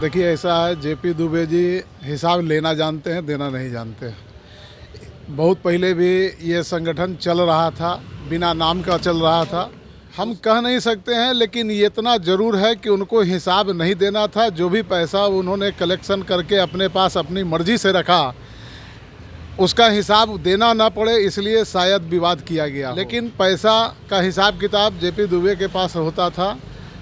देखिए ऐसा है, जेपी दुबे जी हिसाब लेना जानते हैं, देना नहीं जानते। बहुत पहले भी ये संगठन चल रहा था, बिना नाम का चल रहा था। हम कह नहीं सकते हैं, लेकिन ये इतना ज़रूर है कि उनको हिसाब नहीं देना था। जो भी पैसा उन्होंने कलेक्शन करके अपने पास अपनी मर्जी से रखा, उसका हिसाब देना ना पड़े, इसलिए शायद विवाद किया गया। लेकिन पैसा का हिसाब किताब जेपी दुबे के पास होता था।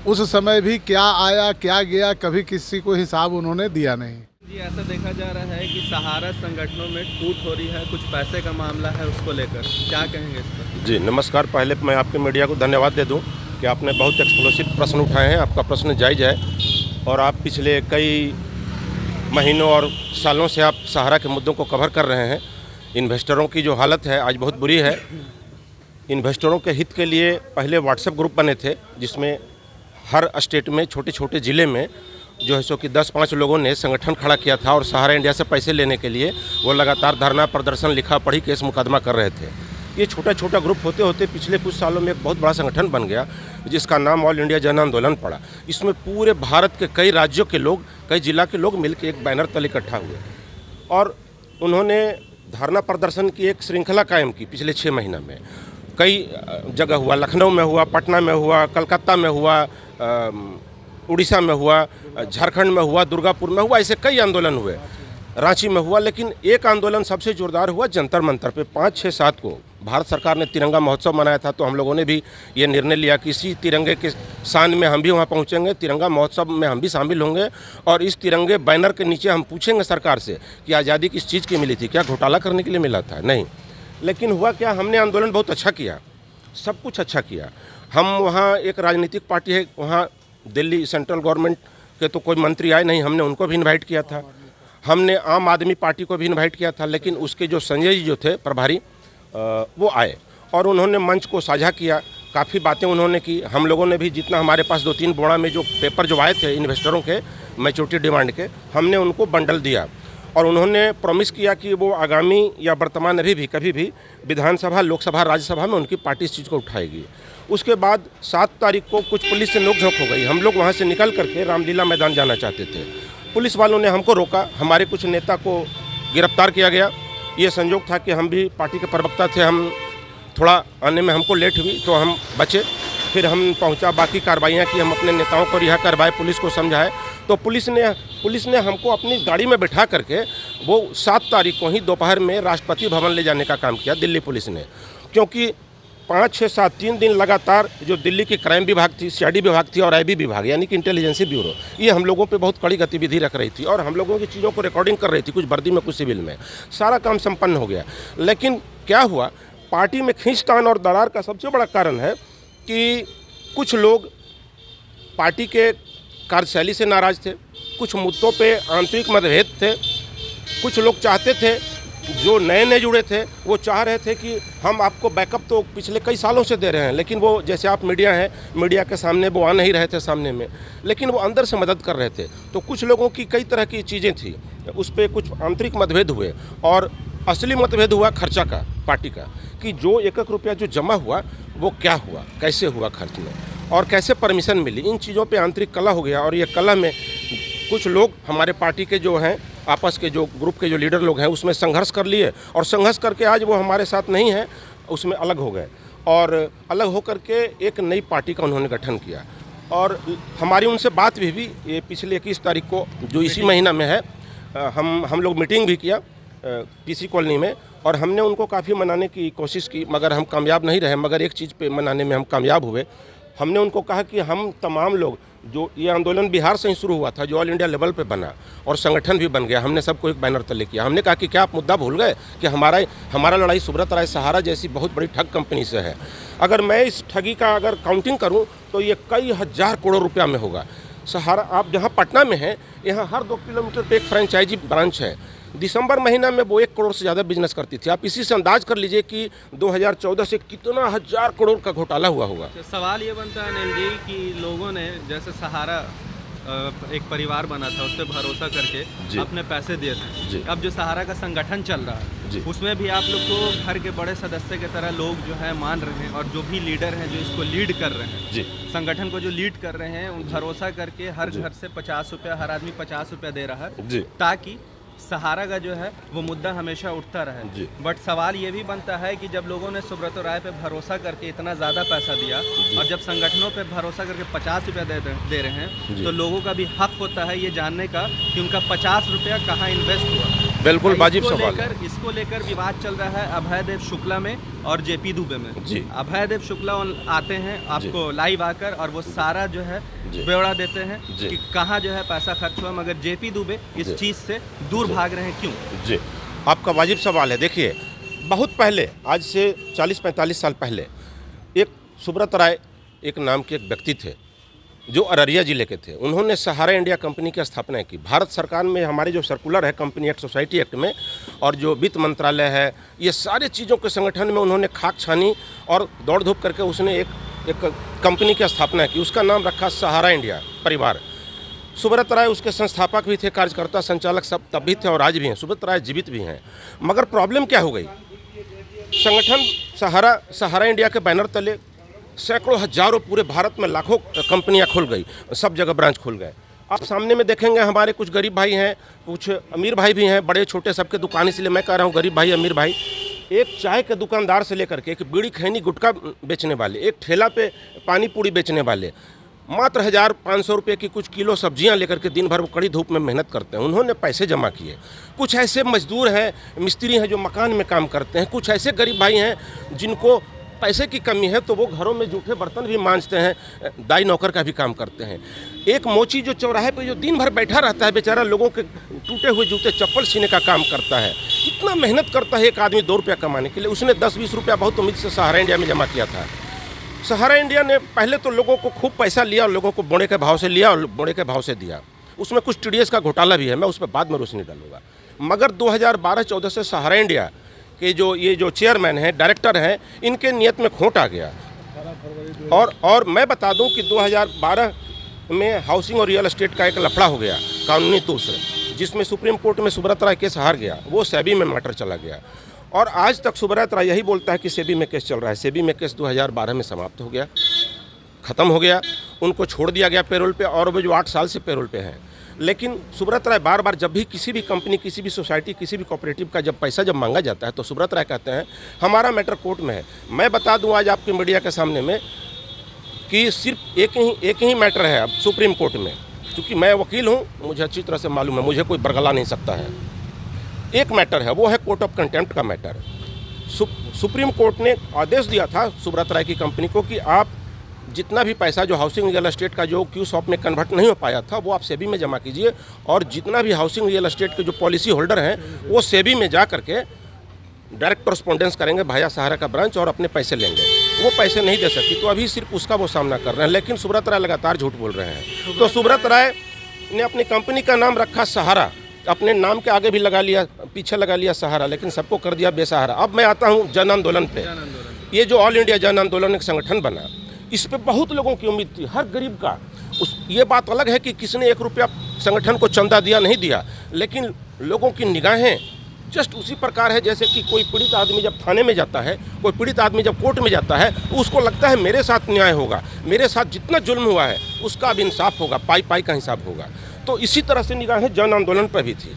उस समय भी क्या आया क्या गया, कभी किसी को हिसाब उन्होंने दिया नहीं। जी, ऐसा देखा जा रहा है कि सहारा संगठनों में टूट हो रही है, कुछ पैसे का मामला है, उसको लेकर क्या कहेंगे इस पर? जी नमस्कार। पहले मैं आपके मीडिया को धन्यवाद दे दूं कि आपने बहुत एक्सक्लूसिव प्रश्न उठाए हैं। आपका प्रश्न जायज़ है और आप पिछले कई महीनों और सालों से आप सहारा के मुद्दों को कवर कर रहे हैं। इन्वेस्टरों की जो हालत है आज बहुत बुरी है। इन्वेस्टरों के हित के लिए पहले व्हाट्सएप ग्रुप बने थे, जिसमें हर स्टेट में छोटे छोटे ज़िले में जो है सो कि 10-5 लोगों ने संगठन खड़ा किया था और सहारा इंडिया से पैसे लेने के लिए वो लगातार धरना प्रदर्शन, लिखा पढ़ी, केस मुकदमा कर रहे थे। ये छोटा छोटा ग्रुप होते होते पिछले कुछ सालों में एक बहुत बड़ा संगठन बन गया, जिसका नाम ऑल इंडिया जन आंदोलन पड़ा। इसमें पूरे भारत के कई राज्यों के लोग, कई जिला के लोग मिलकर एक बैनर तले इकट्ठा हुए और उन्होंने धरना प्रदर्शन की एक श्रृंखला कायम की। पिछले 6 महीना में कई जगह हुआ, लखनऊ में हुआ, पटना में हुआ, कलकत्ता में हुआ, उड़ीसा में हुआ, झारखंड में हुआ, दुर्गापुर में हुआ, ऐसे कई आंदोलन हुए, रांची में हुआ। लेकिन एक आंदोलन सबसे जोरदार हुआ जंतर मंतर पे। 5-6-7 को भारत सरकार ने तिरंगा महोत्सव मनाया था, तो हम लोगों ने भी ये निर्णय लिया कि इसी तिरंगे के शान में हम भी वहाँ पहुँचेंगे, तिरंगा महोत्सव में हम भी शामिल होंगे और इस तिरंगे बैनर के नीचे हम पूछेंगे सरकार से कि आज़ादी किस चीज़ की मिली थी, क्या घोटाला करने के लिए मिला था? नहीं। लेकिन हुआ क्या, हमने आंदोलन बहुत अच्छा किया, सब कुछ अच्छा किया। हम वहाँ एक राजनीतिक पार्टी है, वहाँ दिल्ली सेंट्रल गवर्नमेंट के तो कोई मंत्री आए नहीं, हमने उनको भी इनवाइट किया था। हमने आम आदमी पार्टी को भी इनवाइट किया था, लेकिन उसके जो संजय जी जो थे प्रभारी, वो आए और उन्होंने मंच को साझा किया, काफ़ी बातें उन्होंने की। हम लोगों ने भी जितना हमारे पास 2-3 बोड़ा में जो पेपर जो आए थे इन्वेस्टरों के मैच्योरिटी डिमांड के, हमने उनको बंडल दिया और उन्होंने प्रॉमिस किया कि वो आगामी या वर्तमान अभी भी कभी भी विधानसभा, लोकसभा, राज्यसभा में उनकी पार्टी इस चीज़ को उठाएगी। उसके बाद 7 तारीख को कुछ पुलिस से नोकझोंक हो गई। हम लोग वहाँ से निकल करके रामलीला मैदान जाना चाहते थे, पुलिस वालों ने हमको रोका, हमारे कुछ नेता को गिरफ्तार किया गया। ये संयोग था कि हम भी पार्टी के प्रवक्ता थे, हम थोड़ा आने में हमको लेट हुई तो हम बचे। फिर हम पहुंचा, बाकी कार्रवाइयाँ की, हम अपने नेताओं को रिहा करवाए, पुलिस को समझाए, तो पुलिस ने हमको अपनी गाड़ी में बैठा करके वो 7 तारीख को ही दोपहर में राष्ट्रपति भवन ले जाने का काम किया दिल्ली पुलिस ने। क्योंकि 5-6-7 3 दिन लगातार जो दिल्ली की क्राइम विभाग थी, सीआईडी विभाग थी और आईबी विभाग यानी कि इंटेलिजेंसी ब्यूरो, ये हम लोगों पे बहुत कड़ी गतिविधि रख रही थी और हम लोगों की चीज़ों को रिकॉर्डिंग कर रही थी, कुछ वर्दी में कुछ सिविल में। सारा काम संपन्न हो गया। लेकिन क्या हुआ, पार्टी में खींचतान और दरार का सबसे बड़ा कारण है कि कुछ लोग पार्टी के कार्यशैली से नाराज़ थे, कुछ मुद्दों पे आंतरिक मतभेद थे। कुछ लोग चाहते थे, जो नए नए जुड़े थे वो चाह रहे थे कि हम आपको बैकअप तो पिछले कई सालों से दे रहे हैं, लेकिन वो जैसे आप मीडिया हैं, मीडिया के सामने वो आ नहीं रहे थे सामने में, लेकिन वो अंदर से मदद कर रहे थे। तो कुछ लोगों की कई तरह की चीज़ें थी, उस पर कुछ आंतरिक मतभेद हुए और असली मतभेद हुआ खर्चा का, पार्टी का, कि जो 1-1 रुपया जो जमा हुआ वो क्या हुआ, कैसे हुआ खर्च में और कैसे परमिशन मिली, इन चीज़ों पे आंतरिक कलह हो गया। और ये कलह में कुछ लोग हमारे पार्टी के जो हैं, आपस के जो ग्रुप के जो लीडर लोग हैं, उसमें संघर्ष कर लिए और संघर्ष करके आज वो हमारे साथ नहीं हैं, उसमें अलग हो गए और अलग होकर के एक नई पार्टी का उन्होंने गठन किया। और हमारी उनसे बात भी हुई, ये पिछले 21 तारीख को जो इसी महीना में है, हम लोग मीटिंग भी किया पीसी कॉलोनी में और हमने उनको काफ़ी मनाने की कोशिश की, मगर हम कामयाब नहीं रहे। मगर एक चीज़ पे मनाने में हम कामयाब हुए। हमने उनको कहा कि हम तमाम लोग, जो ये आंदोलन बिहार से ही शुरू हुआ था, जो ऑल इंडिया लेवल पे बना और संगठन भी बन गया, हमने सबको एक बैनर तले किया। हमने कहा कि क्या आप मुद्दा भूल गए कि हमारा लड़ाई सुब्रत राय सहारा जैसी बहुत बड़ी ठग कंपनी से है। अगर मैं इस ठगी का अगर काउंटिंग करूं तो ये कई हज़ार करोड़ रुपया में होगा। सहारा, आप जहां पटना में हैं, यहाँ हर 2 किलोमीटर पर एक फ्रेंचाइजी ब्रांच है। दिसंबर महीना में वो 1 करोड़ से ज़्यादा बिजनेस करती थी। आप इसी से अंदाज कर लीजिए कि 2014 से कितना 1000 करोड़ का घोटाला हुआ होगा। सवाल ये बनता है अनिल जी कि लोगों ने, जैसे सहारा एक परिवार बना था, उस पर भरोसा करके अपने पैसे दिए थे। अब जो सहारा का संगठन चल रहा है जी। उसमें भी आप लोग को घर के बड़े सदस्य की तरह लोग जो है मान रहे हैं, और जो भी लीडर हैं जो इसको लीड कर रहे हैं, जी संगठन को जो लीड कर रहे हैं, उन भरोसा करके हर जी। घर से 50 रुपया, हर आदमी 50 रुपया दे रहा है, जी ताकि सहारा का जो है वो मुद्दा हमेशा उठता रहे। जी। बट सवाल ये भी बनता है कि जब लोगों ने सुब्रतो राय पे भरोसा करके इतना ज़्यादा पैसा दिया, और जब संगठनों पे भरोसा करके 50 रुपया दे रहे हैं, जी। तो लोगों का भी हक होता है ये जानने का कि उनका 50 रुपया कहाँ इन्वेस्ट हुआ। बिल्कुल वाजिब सवाल है। इसको लेकर विवाद चल रहा है अभयदेव शुक्ला में और जेपी दुबे में। जी। अभयदेव शुक्ला आते हैं आपको लाइव आकर, और वो सारा जो है जी। ब्यौरा देते हैं जी। कि कहाँ जो है पैसा खर्च हुआ, मगर जेपी दुबे इस जी। चीज़ से दूर भाग रहे हैं, क्यों? जी आपका वाजिब सवाल है। देखिए, बहुत पहले, आज से 40-45 साल पहले, एक सुब्रत राय एक नाम के एक व्यक्ति थे जो अररिया जिले के थे। उन्होंने सहारा इंडिया कंपनी की स्थापना की। भारत सरकार में हमारे जो सर्कुलर है कंपनी एक्ट, सोसाइटी एक्ट में, और जो वित्त मंत्रालय है, ये सारे चीज़ों के संगठन में उन्होंने खाक छानी और दौड़ धूप करके उसने एक कंपनी की स्थापना की। उसका नाम रखा सहारा इंडिया परिवार। सुब्रत राय उसके संस्थापक भी थे, कार्यकर्ता, संचालक सब तब भी थे और आज भी हैं। सुब्रत राय जीवित भी हैं। मगर प्रॉब्लम क्या हो गई, संगठन सहारा इंडिया के बैनर तले सैकड़ों हजारों, पूरे भारत में लाखों कंपनियां खुल गई, सब जगह ब्रांच खुल गए। आप सामने में देखेंगे हमारे कुछ गरीब भाई हैं, कुछ अमीर भाई भी हैं, बड़े छोटे सबके दुकान, इसलिए मैं कह रहा हूँ गरीब भाई अमीर भाई। एक चाय के दुकानदार से लेकर के एक बीड़ी खैनी गुटखा बेचने वाले, एक ठेला पे पानी पूड़ी बेचने वाले, मात्र 1500 रुपये की कुछ किलो सब्जियां लेकर के दिन भर वो कड़ी धूप में मेहनत करते हैं। उन्होंने पैसे जमा किए। कुछ ऐसे मजदूर हैं, मिस्त्री हैं जो मकान में काम करते हैं। कुछ ऐसे गरीब भाई हैं जिनको पैसे की कमी है तो वो घरों में जूठे बर्तन भी मांजते हैं, दाई नौकर का भी काम करते हैं। एक मोची जो चौराहे पे जो दिन भर बैठा रहता है, बेचारा लोगों के टूटे हुए जूते चप्पल सीने का काम करता है। इतना मेहनत करता है एक आदमी 2 रुपया कमाने के लिए। उसने 10-20 रुपया बहुत उम्मीद से सहारा इंडिया में जमा किया था। सहारा इंडिया ने पहले तो लोगों को खूब पैसा लिया, और लोगों को बोने के भाव से लिया और बोने के भाव से दिया। उसमें कुछ TDS का घोटाला भी है, मैं उस पर बाद में रोशनी डालूंगा। मगर 2012-14 से सहारा इंडिया के ये जो चेयरमैन हैं, डायरेक्टर हैं, इनके नियत में खोट आ गया। और मैं बता दूं कि 2012 में हाउसिंग और रियल एस्टेट का एक लफड़ा हो गया कानूनी तौर से, जिसमें सुप्रीम कोर्ट में सुब्रत राय केस हार गया। वो सेबी में मैटर चला गया, और आज तक सुब्रत राय यही बोलता है कि सेबी में केस चल रहा है। सेबी में केस 2012 में समाप्त हो गया, ख़त्म हो गया, उनको छोड़ दिया गया पेरोल पे, और वो जो 8 साल से पेरोल पे हैं। लेकिन सुब्रत राय बार बार जब भी किसी भी कंपनी, किसी भी सोसाइटी, किसी भी कोऑपरेटिव का जब पैसा मांगा जाता है, तो सुब्रत राय कहते हैं हमारा मैटर कोर्ट में है। मैं बता दूं आज आपके मीडिया के सामने में कि सिर्फ एक ही मैटर है अब सुप्रीम कोर्ट में। क्योंकि मैं वकील हूं, मुझे अच्छी तरह से मालूम है, मुझे कोई बरगला नहीं सकता है। एक मैटर है, वो है कोर्ट ऑफ कंटेम्प्ट का मैटर। सुप्रीम कोर्ट ने आदेश दिया था सुब्रत राय की कंपनी को कि आप जितना भी पैसा जो हाउसिंग रियल एस्टेट का जो क्यू शॉप में कन्वर्ट नहीं हो पाया था, वो आप सेबी में जमा कीजिए, और जितना भी हाउसिंग रियल एस्टेट के जो पॉलिसी होल्डर हैं, वो सेबी में जा करके डायरेक्ट कॉरेस्पॉन्डेंस करेंगे भाया सहारा का ब्रांच, और अपने पैसे लेंगे। वो पैसे नहीं दे सकती, तो अभी सिर्फ उसका वो सामना कर रहे हैं। लेकिन सुब्रत राय लगातार झूठ बोल रहे हैं। तो सुब्रत राय ने अपनी कंपनी का नाम रखा सहारा, अपने नाम के आगे भी लगा लिया, पीछे लगा लिया सहारा, लेकिन सबको कर दिया बेसहारा। अब मैं आता हूँ जन आंदोलन पे। ये जो ऑल इंडिया जन आंदोलन एक संगठन बना, इस पे बहुत लोगों की उम्मीद थी, हर गरीब का। ये बात अलग है कि किसने 1 रुपया संगठन को चंदा दिया नहीं दिया, लेकिन लोगों की निगाहें जस्ट उसी प्रकार है जैसे कि कोई पीड़ित आदमी जब थाने में जाता है, कोई पीड़ित आदमी जब कोर्ट में जाता है, उसको लगता है मेरे साथ न्याय होगा, मेरे साथ जितना जुल्म हुआ है उसका अब इंसाफ होगा, पाई का हिसाब होगा। तो इसी तरह से निगाहें जन आंदोलन पर भी थी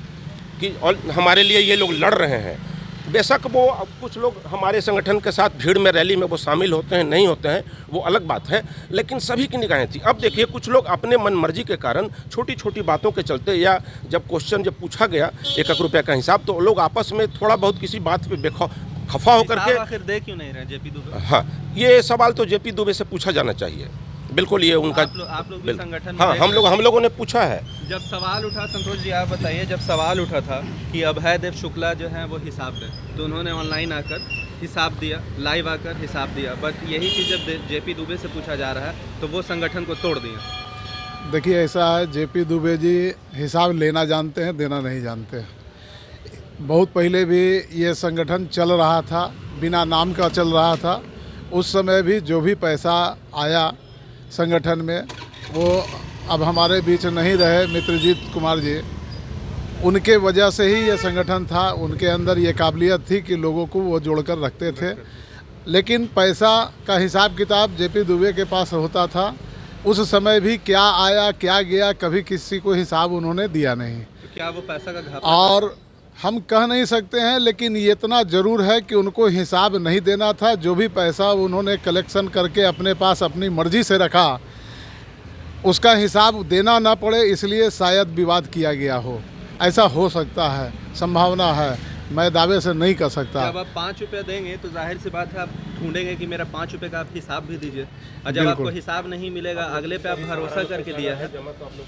कि और हमारे लिए ये लोग लड़ रहे हैं। बेशक वो कुछ लोग हमारे संगठन के साथ भीड़ में, रैली में वो शामिल होते हैं, नहीं होते हैं, वो अलग बात है, लेकिन सभी की निगाहें थी। अब देखिए, कुछ लोग अपने मन मर्जी के कारण छोटी छोटी बातों के चलते, या जब क्वेश्चन जब पूछा गया 1 रुपये का हिसाब, तो लोग आपस में थोड़ा बहुत किसी बात पे खफा होकर के आखिर दे क्यों नहीं रहे जेपी दुबे? हाँ, ये सवाल तो जेपी दुबे से पूछा जाना चाहिए। बिल्कुल, ये उनका आप लोग भी संगठन में हाँ, हम लोगों ने पूछा है। जब सवाल उठा, संतोष जी आप बताइए, जब सवाल उठा था कि अभयदेव शुक्ला जो है वो हिसाब दें, तो उन्होंने ऑनलाइन आकर हिसाब दिया, लाइव आकर हिसाब दिया, बट यही चीज़ जब जेपी दुबे से पूछा जा रहा है तो वो संगठन को तोड़ दिया। देखिए, ऐसा है, जेपी दुबे जी हिसाब लेना जानते हैं, देना नहीं जानते। बहुत पहले भी ये संगठन चल रहा था, बिना नाम का चल रहा था। उस समय भी जो भी पैसा आया संगठन में, वो अब हमारे बीच नहीं रहे मित्रजीत कुमार जी, उनके वजह से ही ये संगठन था, उनके अंदर ये काबिलियत थी कि लोगों को वो जोड़कर रखते थे। लेकिन पैसा का हिसाब किताब जेपी दुबे के पास होता था। उस समय भी क्या आया क्या गया कभी किसी को हिसाब उन्होंने दिया नहीं। तो क्या वो पैसा का घाटा और हम कह नहीं सकते हैं, लेकिन ये इतना ज़रूर है कि उनको हिसाब नहीं देना था। जो भी पैसा उन्होंने कलेक्शन करके अपने पास अपनी मर्जी से रखा, उसका हिसाब देना ना पड़े, इसलिए शायद विवाद किया गया हो। ऐसा हो सकता है, संभावना है, मैं दावे से नहीं कर सकता। जब आप 5 रुपये देंगे तो जाहिर सी बात है आप ढूंढेंगे कि मेरा 5 रुपये का आप हिसाब भी दीजिए, और जब आपको हिसाब नहीं मिलेगा, अगले पे आप भरोसा करके दिया है,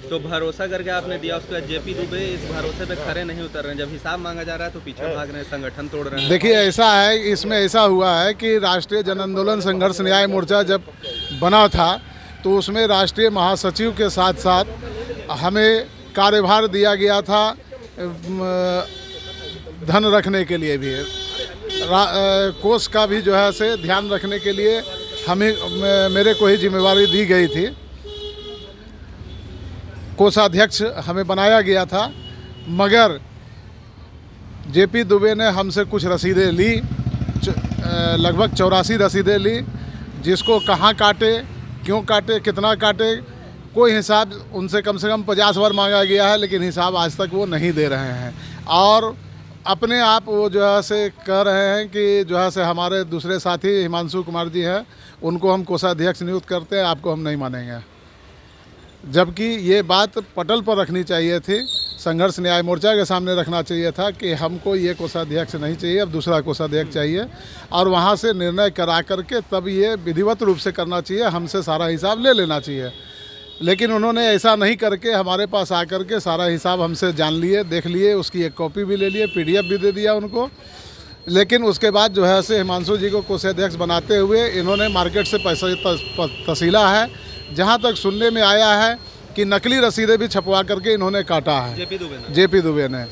तो भरोसा करके आपने दिया, उसके बाद जेपी दुबे इस भरोसे पे खरे नहीं उतर रहे हैं। जब हिसाब मांगा जा रहा है तो पीछे भाग रहे हैं, संगठन तोड़ रहे हैं। देखिए ऐसा है, इसमें ऐसा हुआ है कि राष्ट्रीय जन आंदोलन संघर्ष न्याय मोर्चा जब बना था तो उसमें राष्ट्रीय महासचिव के साथ साथ हमें कार्यभार दिया गया था धन रखने के लिए भी, कोष का भी जो है से ध्यान रखने के लिए हमें मेरे को ही जिम्मेवारी दी गई थी। कोषाध्यक्ष हमें बनाया गया था, मगर जेपी दुबे ने हमसे कुछ रसीदें ली, लगभग 84 रसीदें ली, जिसको कहाँ काटे, क्यों काटे, कितना काटे, कोई हिसाब उनसे कम से कम 50 बार मांगा गया है, लेकिन हिसाब आज तक वो नहीं दे रहे हैं। और अपने आप वो जो है से कह रहे हैं कि जो है से हमारे दूसरे साथी हिमांशु कुमार जी हैं, उनको हम कोषाध्यक्ष नियुक्त करते हैं, आपको हम नहीं मानेंगे। जबकि ये बात पटल पर रखनी चाहिए थी, संघर्ष न्याय मोर्चा के सामने रखना चाहिए था कि हमको ये कोषाध्यक्ष नहीं चाहिए, अब दूसरा कोषाध्यक्ष चाहिए, और वहाँ से निर्णय करा करके तब ये विधिवत रूप से करना चाहिए, हमसे सारा हिसाब ले लेना चाहिए। लेकिन उन्होंने ऐसा नहीं करके हमारे पास आकर के सारा हिसाब हमसे जान लिए, देख लिए, उसकी एक कॉपी भी ले लिए, PDF भी दे दिया उनको। लेकिन उसके बाद जो है से हिमांशु जी को कोषाध्यक्ष बनाते हुए इन्होंने मार्केट से पैसा तसीला है। जहाँ तक सुनने में आया है कि नकली रसीदें भी छपवा करके इन्होंने काटा है जेपी दुबे ने,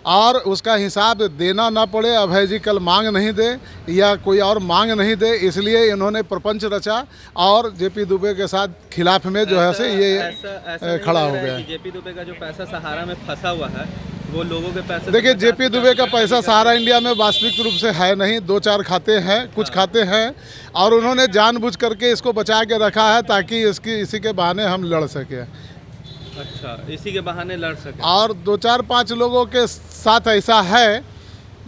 और उसका हिसाब देना ना पड़े, अभय जी कल मांग नहीं दे या कोई और मांग नहीं दे, इसलिए इन्होंने प्रपंच रचा और जेपी दुबे के साथ खिलाफ में जो है से ये खड़ा हो गया। जेपी दुबे का जो पैसा सहारा में फंसा हुआ है वो लोगों के पैसे। देखिए जेपी दुबे का पैसा सहारा इंडिया में वास्तविक रूप से है नहीं, 2-4 खाते हैं, कुछ खाते हैं, और उन्होंने जानबूझ करके इसको बचा के रखा है ताकि इसी के बहाने हम लड़ सके। अच्छा, इसी के बहाने लड़ सके। और 2-4-5 लोगों के साथ ऐसा है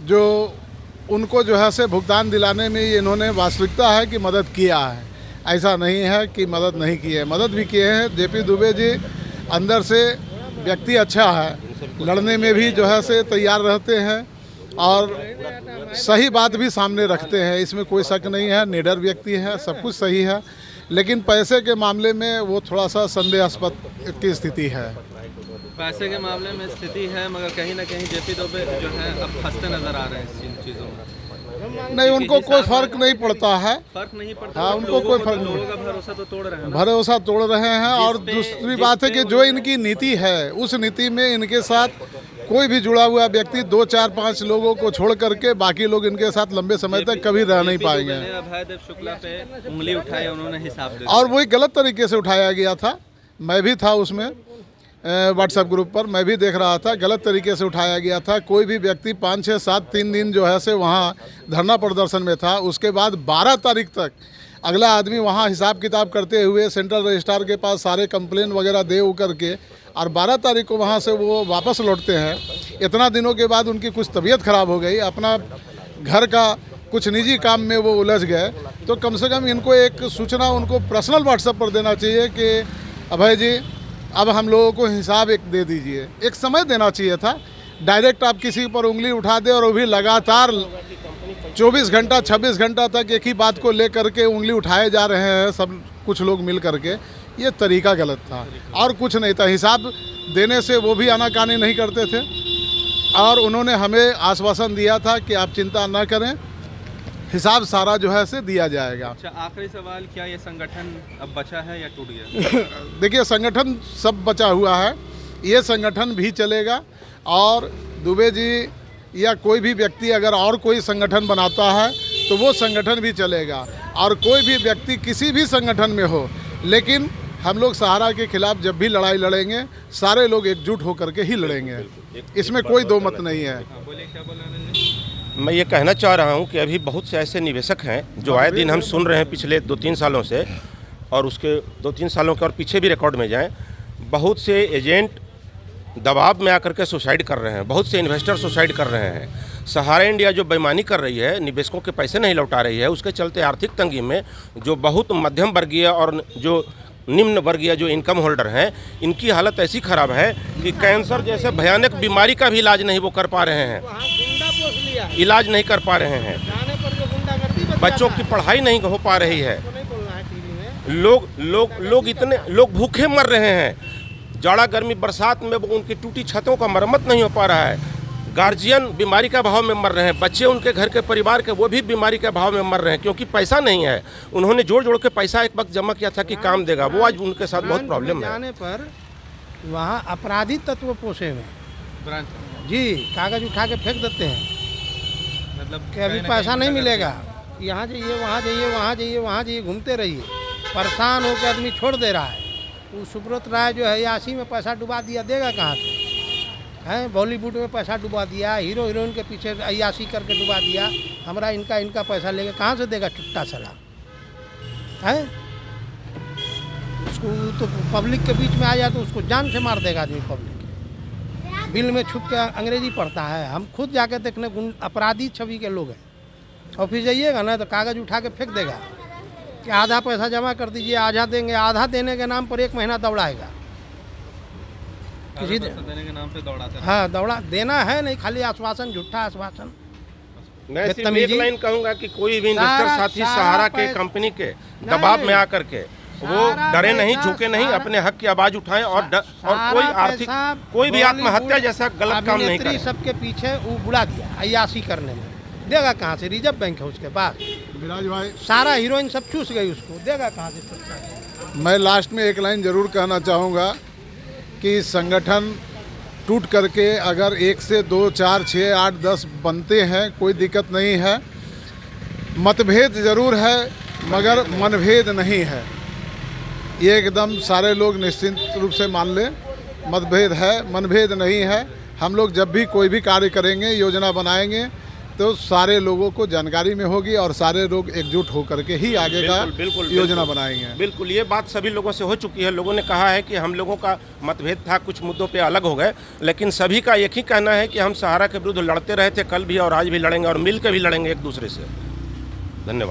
जो उनको जो है से भुगतान दिलाने में इन्होंने वास्तविकता है कि मदद किया है, ऐसा नहीं है कि मदद नहीं की है, मदद भी किए हैं। जेपी दुबे जी अंदर से व्यक्ति अच्छा है, लड़ने में भी जो है से तैयार रहते हैं और सही बात भी सामने रखते हैं, इसमें कोई शक नहीं है, निडर व्यक्ति है, सब कुछ सही है। लेकिन पैसे के मामले में वो थोड़ा सा संदेहास्पद की स्थिति है। पैसे के मामले में स्थिति है, मगर कहीं ना कहीं जेपी दुबे जो है अब फंसते नजर आ रहे हैं इन चीज़ों में। नहीं, उनको कोई फर्क नहीं पड़ता है, फर्क नहीं पड़ता। हाँ, उनको कोई फर्क नहीं। लोगों का भरोसा तो तोड़ रहे हैं, भरोसा तोड़ रहे हैं। और दूसरी बात है कि जो इनकी नीति है, उस नीति में इनके साथ कोई भी जुड़ा हुआ व्यक्ति 2-4-5 लोगों को छोड़ करके बाकी लोग इनके साथ लंबे समय तक कभी रह नहीं पाएंगे। अभय देव शुक्ला पे उंगली उठाई, उन्होंने हिसाब दिया, और वही गलत तरीके से उठाया गया था। मैं भी था उसमें, व्हाट्सएप ग्रुप पर मैं भी देख रहा था, गलत तरीके से उठाया गया था। कोई भी व्यक्ति 5, 6, 7, 3 दिन जो है से वहाँ धरना प्रदर्शन में था, उसके बाद 12 तारीख तक अगला आदमी वहाँ हिसाब किताब करते हुए सेंट्रल रजिस्ट्रार के पास सारे कंप्लेन वगैरह दे करके, और 12 तारीख को वहाँ से वो वापस लौटते हैं। इतना दिनों के बाद उनकी कुछ तबीयत ख़राब हो गई, अपना घर का कुछ निजी काम में वो उलझ गए, तो कम से कम इनको एक सूचना उनको पर्सनल व्हाट्सएप पर देना चाहिए कि अभय जी अब हम लोगों को हिसाब एक दे दीजिए। एक समय देना चाहिए था, डायरेक्ट आप किसी पर उंगली उठा दे और वो भी लगातार 24 घंटा 26 घंटा तक एक ही बात को लेकर के उंगली उठाए जा रहे हैं सब कुछ लोग मिल करके, ये तरीका गलत था और कुछ नहीं था। हिसाब देने से वो भी आनाकानी नहीं करते थे, और उन्होंने हमें आश्वासन दिया था कि आप चिंता ना करें, हिसाब सारा जो है से दिया जाएगा। अच्छा, आखिरी सवाल, क्या ये संगठन अब बचा है या टूट गया? देखिए संगठन सब बचा हुआ है, ये संगठन भी चलेगा, और दुबे जी या कोई भी व्यक्ति अगर और कोई संगठन बनाता है तो वो संगठन भी चलेगा, और कोई भी व्यक्ति किसी भी संगठन में हो, लेकिन हम लोग सहारा के खिलाफ जब भी लड़ाई लड़ेंगे सारे लोग एकजुट होकर के ही लड़ेंगे, इसमें कोई दो मत नहीं है। हाँ, बोलिए क्या बोल रहे हैं जी? मैं ये कहना चाह रहा हूँ कि अभी बहुत से ऐसे निवेशक हैं जो आए दिन हम सुन रहे हैं पिछले 2-3 सालों से, और उसके 2-3 सालों के और पीछे भी रिकॉर्ड में जाएं, बहुत से एजेंट दबाव में आकर के सुसाइड कर रहे हैं, बहुत से इन्वेस्टर सुसाइड कर रहे हैं। सहारा इंडिया जो बेईमानी कर रही है, निवेशकों के पैसे नहीं लौटा रही है, उसके चलते आर्थिक तंगी में जो बहुत मध्यम वर्गीय और जो निम्न वर्गीय जो इनकम होल्डर हैं, इनकी हालत ऐसी ख़राब है कि कैंसर जैसे भयानक बीमारी का भी इलाज नहीं वो कर पा रहे हैं, इलाज नहीं कर पा रहे हैं। बच्चों की पढ़ाई नहीं हो पा रही है, लोग भूखे मर रहे हैं। जाड़ा गर्मी बरसात में उनकी टूटी छतों का मरम्मत नहीं हो पा रहा है। गार्जियन बीमारी का भाव में मर रहे हैं, बच्चे उनके घर के परिवार के वो भी बीमारी के भाव में मर रहे हैं क्योंकि पैसा नहीं है। उन्होंने जोड़ जोड़ के पैसा एक वक्त जमा किया था कि काम देगा, वो आज उनके साथ बहुत प्रॉब्लम है। जाने पर वहाँ अपराधी तत्व पोषे हुए ब्रांच जी, कागज उठा के फेंक देते हैं मतलब कि अभी पैसा नहीं मिलेगा, यहाँ जाइए वहाँ जाइए वहाँ जाइए वहाँ जाइए, घूमते रहिए। परेशान होकर आदमी छोड़ दे रहा है। वो सुब्रत राय जो है अयाशी में पैसा डुबा दिया, देगा कहाँ से? हैं, बॉलीवुड में पैसा डुबा दिया, हीरो हीरोइन के पीछे अयाशी करके डुबा दिया, हमारा इनका पैसा लेके कहाँ से देगा चुट्टा सलाम? हैं, उसको तो पब्लिक के बीच में आ जाए तो उसको जान से मार देगा आदमी। पब्लिक बिल में छुप के अंग्रेजी पढ़ता है। हम खुद जाके देखने अपराधी छवि के लोग हैं। ऑफिस जाइएगा ना तो कागज़ उठा के फेंक देगा कि आधा पैसा जमा कर दीजिए, आधा देंगे। आधा देने के नाम पर 1 महीना दौड़ाएगा। किसी देने के नाम पे दौड़ाते हैं। हाँ, दौड़ा देना है नहीं, खाली आश्वासन, झूठा आश्वासन। मैं सिर्फ एक लाइन कहूँगा कि कोई भी इन्वेस्टर साथी सहारा के कंपनी के दबाव में आकर के वो डरे नहीं, झुके नहीं, अपने हक की आवाज़ उठाएं और कोई आर्थिक कोई भी आत्महत्या जैसा गलत काम नहीं करें। सबके पीछे वो बुला दिया अय्याशी करने में, देगा कहाँ से? रिजर्व बैंक है उसके पास। विराज भाई, सारा हीरोइन सब चूस गई, उसको देगा कहाँ से? मैं लास्ट में एक लाइन ज़रूर कहना चाहूँगा कि संगठन टूट करके अगर 1 से 2, 4, 6, 8, 10 बनते हैं, कोई दिक्कत नहीं है। मतभेद ज़रूर है मगर मनभेद नहीं है, ये एकदम सारे लोग निश्चिंत रूप से मान लें। मतभेद है, मनभेद नहीं है। हम लोग जब भी कोई भी कार्य करेंगे, योजना बनाएंगे तो सारे लोगों को जानकारी में होगी और सारे लोग एकजुट होकर के ही आगे का योजना बनाएंगे। बिल्कुल, ये बात सभी लोगों से हो चुकी है। लोगों ने कहा है कि हम लोगों का मतभेद था, कुछ मुद्दों पे अलग हो गए, लेकिन सभी का एक ही कहना है कि हम सहारा के विरुद्ध लड़ते रहे थे, कल भी और आज भी लड़ेंगे और मिल के भी लड़ेंगे एक दूसरे से। धन्यवाद।